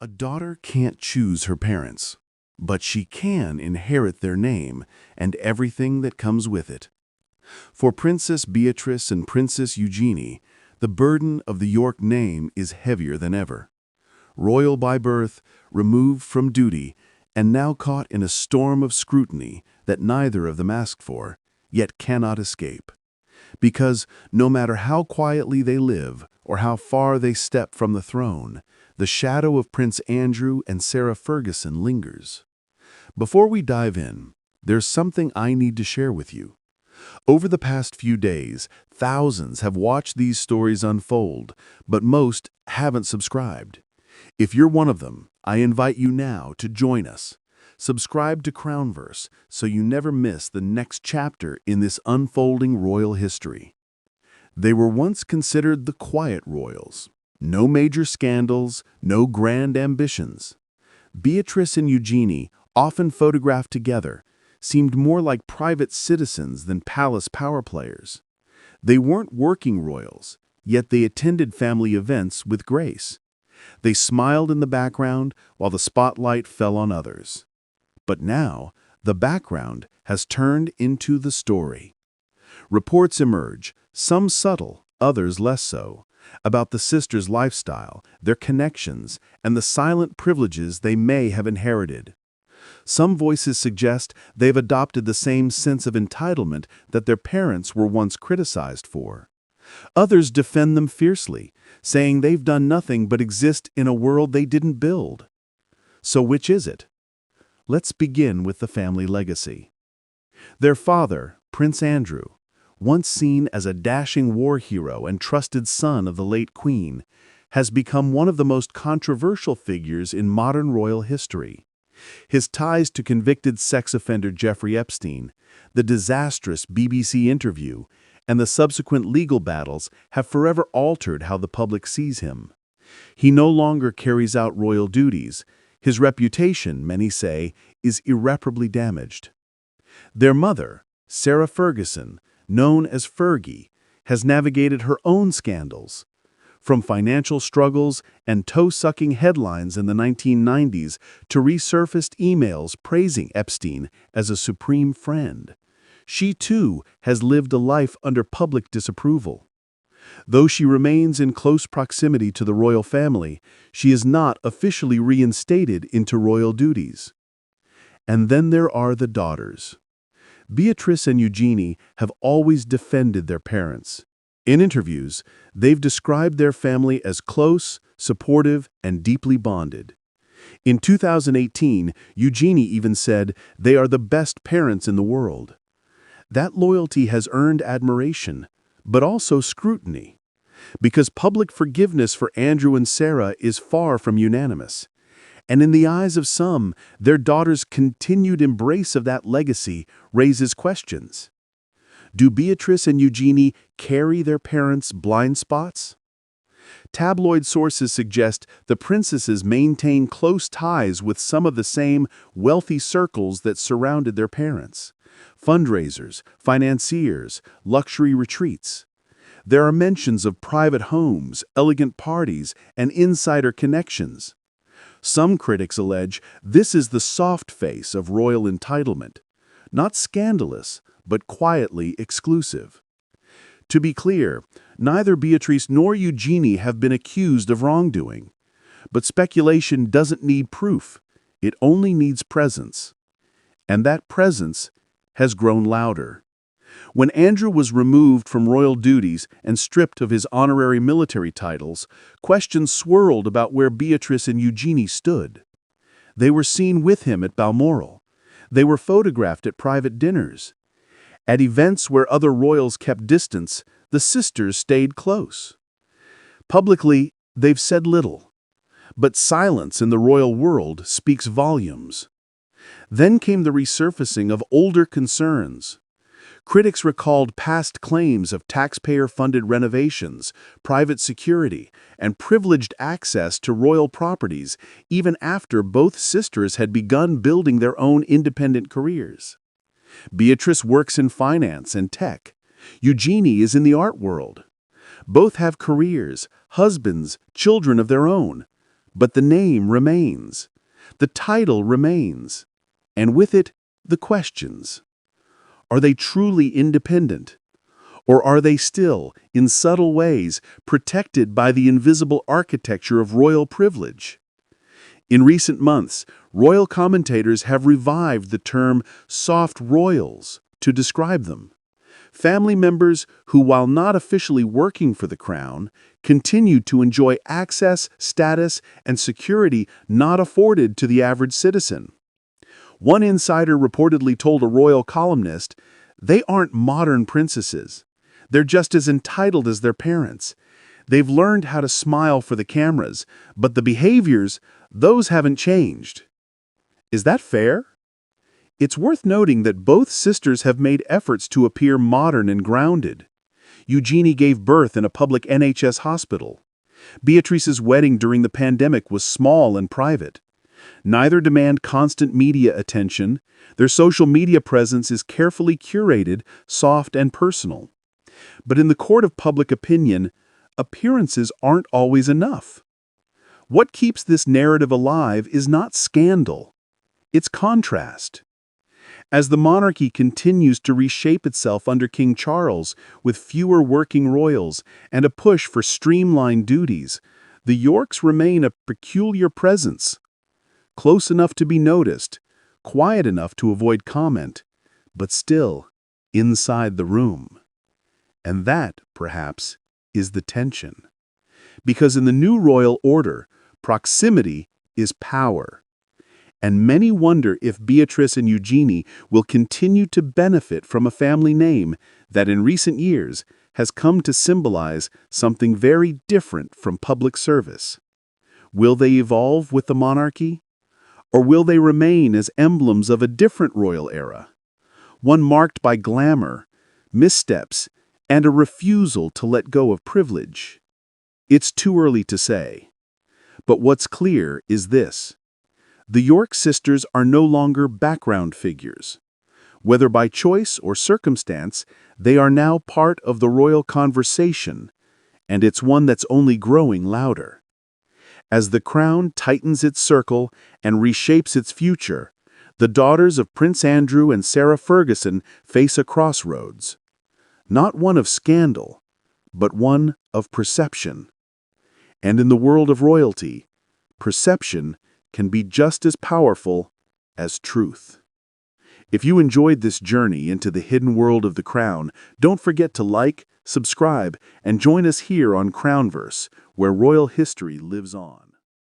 A daughter can't choose her parents, but she can inherit their name and everything that comes with it. For Princess Beatrice and Princess Eugenie, the burden of the York name is heavier than ever. Royal by birth, removed from duty, and now caught in a storm of scrutiny that neither of them asked for, yet cannot escape. Because no matter how quietly they live or how far they step from the throne, the shadow of Prince Andrew and Sarah Ferguson lingers. Before we dive in, there's something I need to share with you. Over the past few days, thousands have watched these stories unfold, but most haven't subscribed. If you're one of them, I invite you now to join us. Subscribe to Crownverse so you never miss the next chapter in this unfolding royal history. They were once considered the quiet royals. No major scandals, no grand ambitions. Beatrice and Eugenie, often photographed together, seemed more like private citizens than palace power players. They weren't working royals, yet they attended family events with grace. They smiled in the background while the spotlight fell on others. But now, the background has turned into the story. Reports emerge, some subtle, others less so, about the sisters' lifestyle, their connections, and the silent privileges they may have inherited. Some voices suggest they've adopted the same sense of entitlement that their parents were once criticized for. Others defend them fiercely, saying they've done nothing but exist in a world they didn't build. So which is it? Let's begin with the family legacy. Their father, Prince Andrew, once seen as a dashing war hero and trusted son of the late Queen, has become one of the most controversial figures in modern royal history. His ties to convicted sex offender Jeffrey Epstein, the disastrous BBC interview, and the subsequent legal battles have forever altered how the public sees him. He no longer carries out royal duties. His reputation, many say, is irreparably damaged. Their mother, Sarah Ferguson, known as Fergie, has navigated her own scandals. From financial struggles and toe-sucking headlines in the 1990s to resurfaced emails praising Epstein as a supreme friend, she too has lived a life under public disapproval. Though she remains in close proximity to the royal family, she is not officially reinstated into royal duties. And then there are the daughters. Beatrice and Eugenie have always defended their parents. In interviews, they've described their family as close, supportive, and deeply bonded. In 2018, Eugenie even said they are the best parents in the world. That loyalty has earned admiration, but also scrutiny, because public forgiveness for Andrew and Sarah is far from unanimous. And in the eyes of some, their daughter's continued embrace of that legacy raises questions. Do Beatrice and Eugenie carry their parents' blind spots? Tabloid sources suggest the princesses maintain close ties with some of the same wealthy circles that surrounded their parents: fundraisers, financiers, luxury retreats. There are mentions of private homes, elegant parties, and insider connections. Some critics allege this is the soft face of royal entitlement, not scandalous, but quietly exclusive. To be clear, neither Beatrice nor Eugenie have been accused of wrongdoing. But speculation doesn't need proof. It only needs presence. And that presence has grown louder. When Andrew was removed from royal duties and stripped of his honorary military titles, questions swirled about where Beatrice and Eugenie stood. They were seen with him at Balmoral. They were photographed at private dinners. At events where other royals kept distance, the sisters stayed close. Publicly, they've said little. But silence in the royal world speaks volumes. Then came the resurfacing of older concerns. Critics recalled past claims of taxpayer-funded renovations, private security, and privileged access to royal properties, even after both sisters had begun building their own independent careers. Beatrice works in finance and tech. Eugenie is in the art world. Both have careers, husbands, children of their own. But the name remains. The title remains. And with it, the questions. Are they truly independent? Or are they still, in subtle ways, protected by the invisible architecture of royal privilege? In recent months, royal commentators have revived the term soft royals to describe them. Family members who, while not officially working for the crown, continue to enjoy access, status, and security not afforded to the average citizen. One insider reportedly told a royal columnist, "They aren't modern princesses. They're just as entitled as their parents. They've learned how to smile for the cameras, but the behaviors, those haven't changed." Is that fair? It's worth noting that both sisters have made efforts to appear modern and grounded. Eugenie gave birth in a public NHS hospital. Beatrice's wedding during the pandemic was small and private. Neither demand constant media attention. Their social media presence is carefully curated, soft and personal. But in the court of public opinion, appearances aren't always enough. What keeps this narrative alive is not scandal. It's contrast. As the monarchy continues to reshape itself under King Charles, with fewer working royals and a push for streamlined duties, the Yorks remain a peculiar presence. Close enough to be noticed, quiet enough to avoid comment, but still inside the room. And that, perhaps, is the tension. Because in the new royal order, proximity is power. And many wonder if Beatrice and Eugenie will continue to benefit from a family name that in recent years has come to symbolize something very different from public service. Will they evolve with the monarchy? Or will they remain as emblems of a different royal era? One marked by glamour, missteps, and a refusal to let go of privilege? It's too early to say. But what's clear is this. The York sisters are no longer background figures. Whether by choice or circumstance, they are now part of the royal conversation, and it's one that's only growing louder. As the crown tightens its circle and reshapes its future, the daughters of Prince Andrew and Sarah Ferguson face a crossroads. Not one of scandal, but one of perception. And in the world of royalty, perception can be just as powerful as truth. If you enjoyed this journey into the hidden world of the crown, don't forget to like, subscribe, and join us here on Crownverse, where royal history lives on.